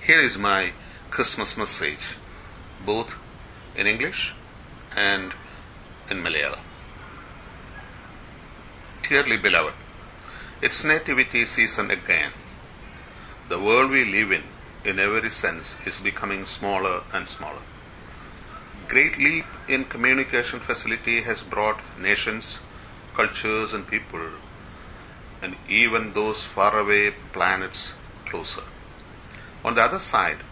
Here is my Christmas message, both in English and in Malayalam. Dearly beloved, it's nativity season again. The world we live in every sense, is becoming smaller and smaller. Great leap in communication facility has brought nations, cultures and people, and even those faraway planets closer. On the other side,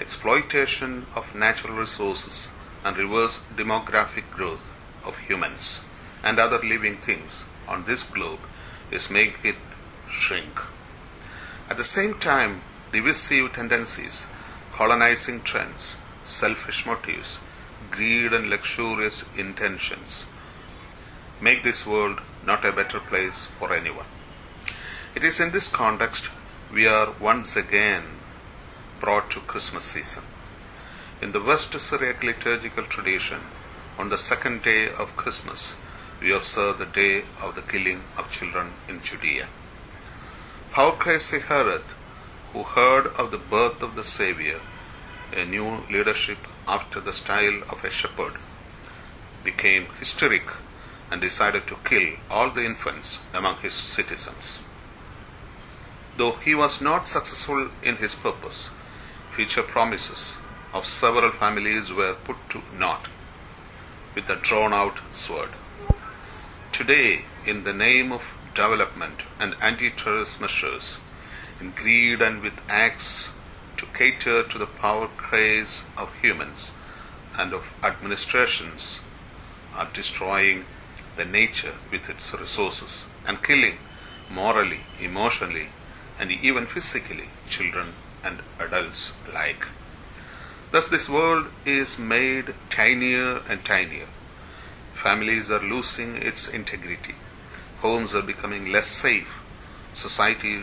exploitation of natural resources and reverse demographic growth of humans and other living things on this globe is making it shrink. At the same time, divisive tendencies, colonizing trends, selfish motives, greed and luxurious intentions make this world not a better place for anyone. It is in this context we are once again brought to Christmas season. In the West Syriac liturgical tradition, on the second day of Christmas, we observe the day of the killing of children in Judea. Power crazy Herod, who heard of the birth of the Savior, a new leadership after the style of a shepherd, became hysteric and decided to kill all the infants among his citizens. Though he was not successful in his purpose, future promises of several families were put to naught with a drawn-out sword. Today, in the name of development and anti-terrorist measures, in greed and with acts to cater to the power craze of humans and of administrations, are destroying the nature with its resources and killing morally, emotionally, and even physically children and adults alike. Thus this world is made tinier and tinier. Families are losing its integrity. Homes are becoming less safe. Society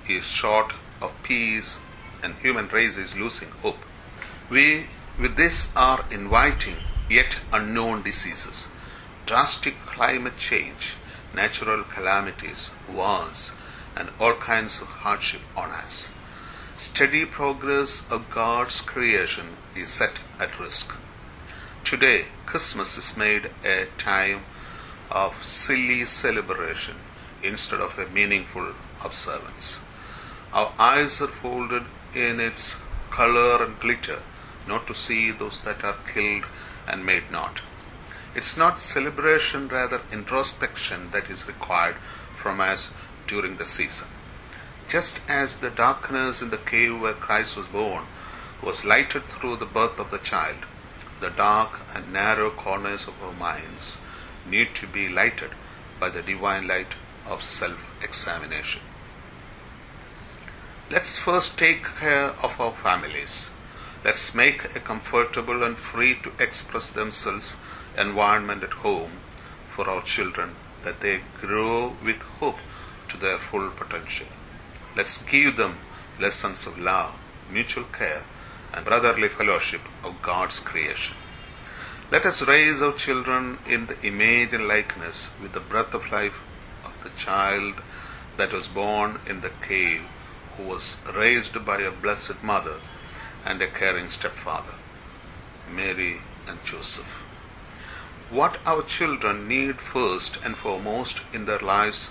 is short of peace and human race is losing hope. We with this are inviting yet unknown diseases, drastic climate change, natural calamities, wars, and all kinds of hardship on us. Steady progress of God's creation is set at risk. Today, Christmas is made a time of silly celebration instead of a meaningful observance. Our eyes are folded in its color and glitter, not to see those that are killed and made not. It's not celebration, rather introspection that is required from us during the season. Just as the darkness in the cave where Christ was born was lighted through the birth of the child, the dark and narrow corners of our minds need to be lighted by the divine light of self-examination. Let's first take care of our families. Let's make a comfortable and free to express themselves environment at home for our children, that they grow with hope to their full potential. Let's give them lessons of love, mutual care, and brotherly fellowship of God's creation. Let us raise our children in the image and likeness with the breath of life of the child that was born in the cave, who was raised by a blessed mother and a caring stepfather, Mary and Joseph. What our children need first and foremost in their lives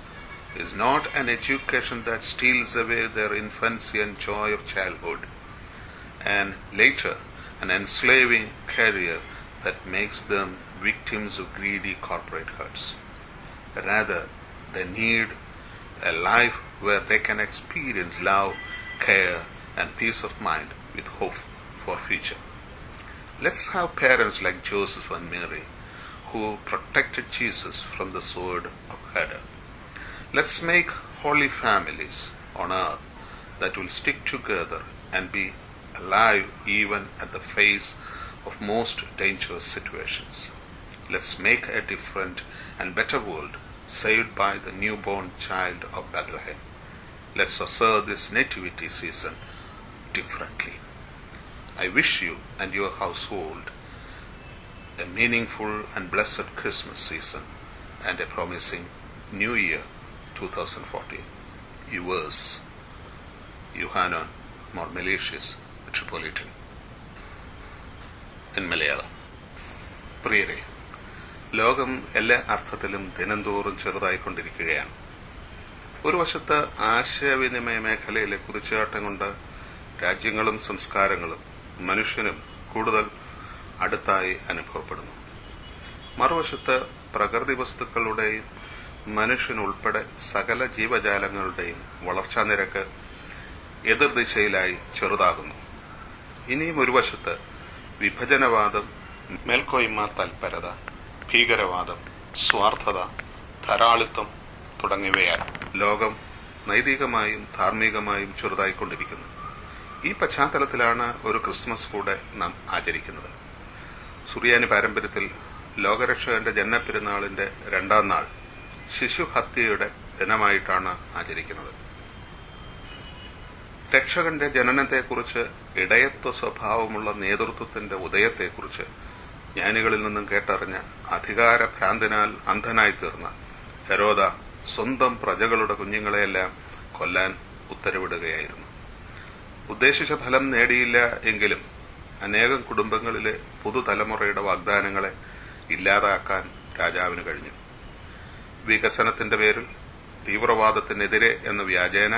is not an education that steals away their infancy and joy of childhood, and later an enslaving career that makes them victims of greedy corporate hurts. Rather, they need a life where they can experience love, care, and peace of mind with hope for future. Let's have parents like Joseph and Mary, who protected Jesus from the sword of Herod. Let's make holy families on earth that will stick together and be alive even at the face of most dangerous situations. Let's make a different and better world saved by the newborn child of Bethlehem. Let's observe this nativity season differently. I wish you and your household a meaningful and blessed Christmas season and a promising New Year 2014. Yours, Yuhanon, more Meletius, Metropolitan. In Malayalam. പ്രിയരെ, ലോകം എല്ലാ അർത്ഥത്തിലും ദിനംതോറും ചെറുതായിക്കൊണ്ടിരിക്കുകയാണ്. ഒരു വശത്ത് ആശയവിനിമയ മേഖലയിലെ കുതിച്ചുചാട്ടം കൊണ്ട് രാജ്യങ്ങളും സംസ്കാരങ്ങളും മനുഷ്യനും കൂടുതൽ അടുത്തായി അനുഭവപ്പെടുന്നു. മറുവശത്ത് പ്രകൃതി വസ്തുക്കളുടെയും മനുഷ്യനുൾപ്പെടെ സകല ജീവജാലങ്ങളുടെയും വളർച്ചാ നിരക്ക് എതിർദിശയിലായി ചെറുതാകുന്നു. ഇനിയും ഒരു വശത്ത് വിഭജനവാദം, മേൽക്കോയ്മ തൽപരത, ഭീകരവാദം, സ്വാർത്ഥത, ധാരാളിത്തം തുടങ്ങിയവയാൽ ലോകം നൈതികമായും ധാർമ്മികമായും ചെറുതായിക്കൊണ്ടിരിക്കുന്നു. ഈ പശ്ചാത്തലത്തിലാണ് ഒരു ക്രിസ്മസ് കൂടെ നാം ആചരിക്കുന്നത്. സുറിയാനി പാരമ്പര്യത്തിൽ ലോകരക്ഷകന്റെ ജനനപ്പെരുന്നാളിന്റെ 2ാം നാൾ ശിശുഹത്യയുടെ ദിനമായിട്ടാണ് ആചരിക്കുന്നത്. രക്ഷകന്റെ ജനനത്തെക്കുറിച്ച്, ഇടയത്വ സ്വഭാവമുള്ള നേതൃത്വത്തിന്റെ ഉദയത്തെക്കുറിച്ച് ജ്ഞാനികളിൽ നിന്നും കേട്ടറിഞ്ഞ അധികാരഭ്രാന്തനാൽ അന്ധനായി തീർന്ന ഹെരോദ സ്വന്തം പ്രജകളുടെ കുഞ്ഞുങ്ങളെയെല്ലാം കൊല്ലാൻ ഉത്തരവിടുകയായിരുന്നു. ഉദ്ദേശിച്ച ഫലം നേടിയില്ല എങ്കിലും അനേകം കുടുംബങ്ങളിലെ പുതുതലമുറയുടെ വാഗ്ദാനങ്ങളെ ഇല്ലാതാക്കാൻ രാജാവിന് കഴിഞ്ഞു. വികസനത്തിന്റെ പേരിൽ തീവ്രവാദത്തിനെതിരെ എന്ന വ്യാജേന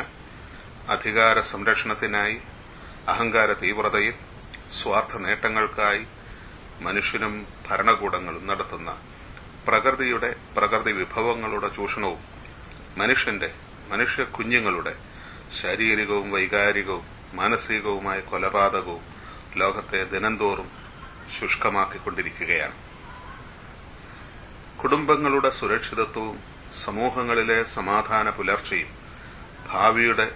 അധികാര സംരക്ഷണത്തിനായി, അഹങ്കാര തീവ്രതയിൽ, സ്വാർത്ഥ നേട്ടങ്ങൾക്കായി മനുഷ്യനും ഭരണകൂടങ്ങളും നടത്തുന്ന പ്രകൃതി വിഭവങ്ങളുടെ ചൂഷണവും മനുഷ്യ കുഞ്ഞുങ്ങളുടെ ശാരീരികവും വൈകാരികവും മാനസികവുമായ കൊലപാതകവും ലോകത്തെ ദിനംതോറും ശുഷ്കമാക്കിക്കൊണ്ടിരിക്കുകയാണ്. കുടുംബങ്ങളുടെ സുരക്ഷിതത്വവും സമൂഹങ്ങളിലെ സമാധാന പുലർച്ചയും ഭാവിയുടെ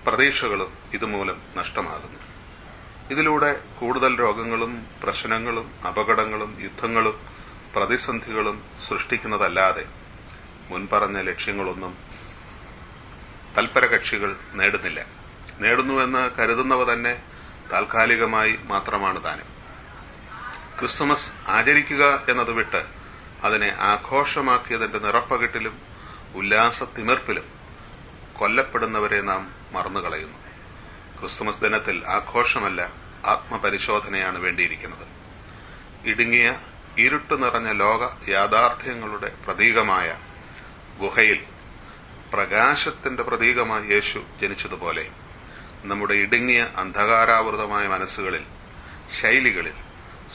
പ്രതീക്ഷകളും ഇതുമൂലം നഷ്ടമാകുന്നു. ഇതിലൂടെ കൂടുതൽ രോഗങ്ങളും പ്രശ്നങ്ങളും അപകടങ്ങളും യുദ്ധങ്ങളും പ്രതിസന്ധികളും സൃഷ്ടിക്കുന്നതല്ലാതെ മുൻപറഞ്ഞ ലക്ഷ്യങ്ങളൊന്നും തൽപരകക്ഷികൾ നേടുന്നില്ല. നേടുന്നുവെന്ന് കരുതുന്നവ തന്നെ താൽക്കാലികമായി മാത്രമാണ് താനും. ക്രിസ്തുമസ് ആചരിക്കുക എന്നത് വിട്ട് അതിനെ ആഘോഷമാക്കിയതിന്റെ നിറപ്പകിട്ടിലും ഉല്ലാസത്തിമിർപ്പിലും കൊല്ലപ്പെടുന്നവരെ നാം മറന്നുകളയുന്നു. ക്രിസ്തുമസ് ദിനത്തിൽ ആഘോഷമല്ല, ആത്മപരിശോധനയാണ് വേണ്ടിയിരിക്കുന്നത്. ഇടുങ്ങിയ ഇരുട്ട് നിറഞ്ഞ ലോക യാഥാർത്ഥ്യങ്ങളുടെ പ്രതീകമായ ഗുഹയിൽ പ്രകാശത്തിന്റെ പ്രതീകമായി യേശു ജനിച്ചതുപോലെ നമ്മുടെ ഇടുങ്ങിയ അന്ധകാരാവൃതമായ മനസ്സുകളിൽ, ശൈലികളിൽ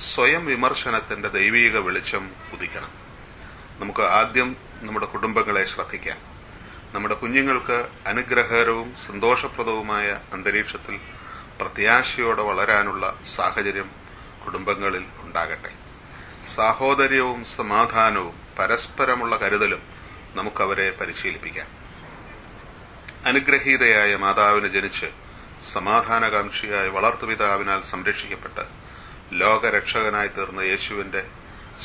സ്വയം വിമർശനത്തിന്റെ ദൈവീക വെളിച്ചം ഉദിക്കണം. നമുക്ക് ആദ്യം നമ്മുടെ കുടുംബങ്ങളെ ശ്രദ്ധിക്കാം. നമ്മുടെ കുഞ്ഞുങ്ങൾക്ക് അനുഗ്രഹകരവും സന്തോഷപ്രദവുമായ അന്തരീക്ഷത്തിൽ പ്രത്യാശയോടെ വളരാനുള്ള സാഹചര്യം കുടുംബങ്ങളിൽ ഉണ്ടാകട്ടെ. സാഹോദര്യവും സമാധാനവും പരസ്പരമുള്ള കരുതലും നമുക്കവരെ പരിശീലിപ്പിക്കാം. അനുഗ്രഹീതയായ മാതാവിന് ജനിച്ച് സമാധാനകാംക്ഷിയായ വളർത്തുപിതാവിനാൽ സംരക്ഷിക്കപ്പെട്ട് ലോകരക്ഷകനായി തീർന്ന യേശുവിന്റെ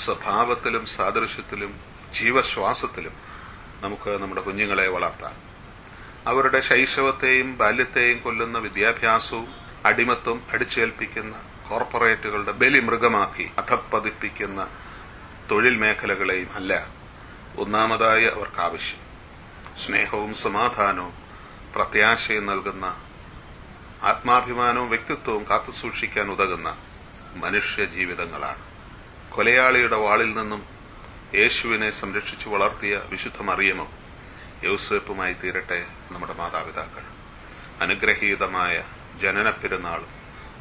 സ്വഭാവത്തിലും സാദൃശ്യത്തിലും ജീവശ്വാസത്തിലും നമുക്ക് നമ്മുടെ കുഞ്ഞുങ്ങളെ വളർത്താം. അവരുടെ ശൈശവത്തെയും ബാല്യത്തെയും കൊല്ലുന്ന വിദ്യാഭ്യാസവും അടിമത്വം അടിച്ചേൽപ്പിക്കുന്ന കോർപ്പറേറ്റുകളുടെ ബലിമൃഗമാക്കി അധപ്പതിപ്പിക്കുന്ന തൊഴിൽ മേഖലകളെയും അല്ല ഒന്നാമതായി അവർക്കാവശ്യം. സ്നേഹവും സമാധാനവും പ്രത്യാശയും നൽകുന്ന, ആത്മാഭിമാനവും വ്യക്തിത്വവും കാത്തുസൂക്ഷിക്കാൻ ഉതകുന്ന മനുഷ്യ ജീവിതങ്ങളാണ്. കൊലയാളിയുടെ വാളിൽ നിന്നും യേശുവിനെ സംരക്ഷിച്ചു വളർത്തിയ വിശുദ്ധ മറിയമോ യൗസേപ്പുമായി തീരട്ടെ നമ്മുടെ മാതാപിതാക്കൾ. അനുഗ്രഹീതമായ ജനനപ്പെരുന്നാളും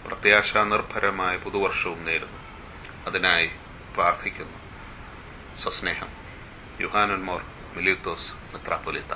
പ്രത്യാശാനിർഭരമായ പുതുവർഷവും നേരുന്നു. അതിനായി പ്രാർത്ഥിക്കുന്നു. സസ്നേഹം. യുഹാനോൻ മോർ മെലിത്തോസ് മെത്രാപ്പൊലീത്ത.